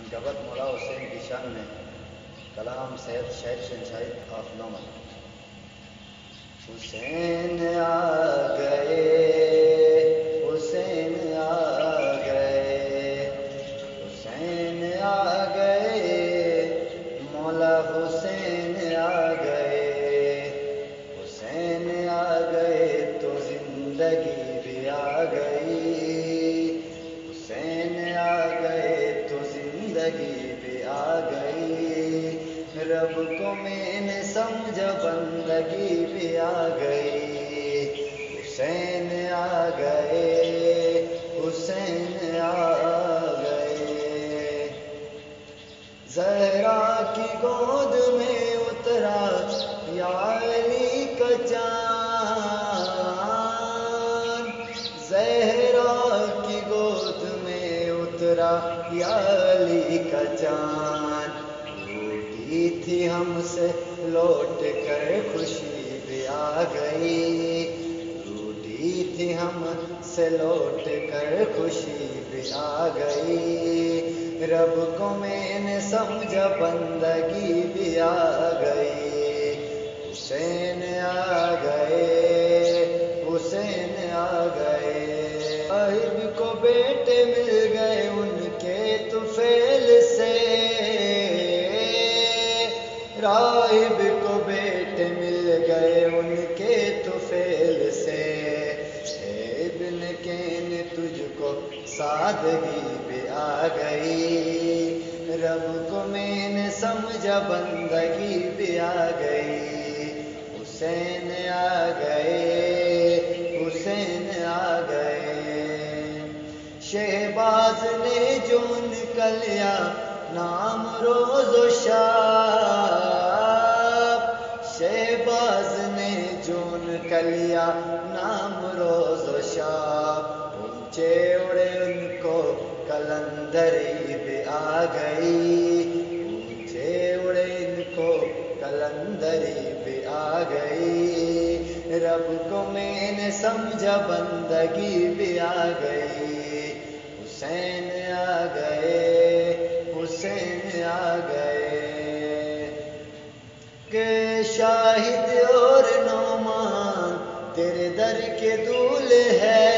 منقبت مولا حسین کی شان میں کلام سید شہر شنشائی آف نومن۔ حسین آ گئے، حسین آ گئے، حسین آ گئے، مولا حسین آ گئے، حسین آ گئے تو زندگی بھی آ گئی، حسین آ گئے تو زندگی بھی آ گئی، رب کو میں نے سمجھا بندگی بھی آ گئی، حسین آ گئے، حسین آ گئے، زہرا کی گود میں اترا یا علی کا چاند، زہرا کی گود میں اترا یا علی کا چاند، روٹی تھی ہم سے لوٹ کر خوشی بھی آ گئی، روٹی تھی ہم سے لوٹ کر خوشی بھی آ گئی، رب کو میں نے سمجھا بندگی بھی آ گئی، حسین آ گئے، حسین آ گئے، راہب کو بیٹے مل گئے ان کے طفیل سے، راہب کو بیٹے مل گئے ان کے طفیل سے، اے ابن کین تجھ کو سادگی بھی آ گئی، رب کو میں نے سمجھا بندگی بھی آ گئی، حسین آ گئے، حسین آ گئے، شہباز نے جو نکلیا نام روز و شب، شہباز نے جو نکلیا نام روز و شب، اونچے اڑے ان کو کلندری بھی آ گئی، اونچے اڑے ان کو کلندری بھی آ گئی، رب کو میں نے سمجھا بندگی بھی آ گئی، حسین آ گئے، حسین آ گئے، کہ شاہد اور نعمان تیرے در کے دول ہے،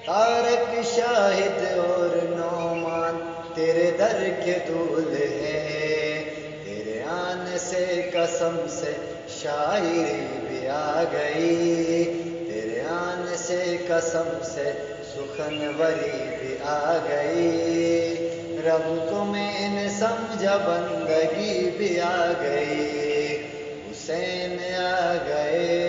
تارک شاہد اور نعمان تیرے در کے دول ہے، تیرے آنے سے قسم سے شاعری بھی آ گئی، تیرے آنے سے قسم سے سخنوری بھی آ گئی، رب کو میں نے سمجھا بندگی بھی آ گئی، حسین آ گئے،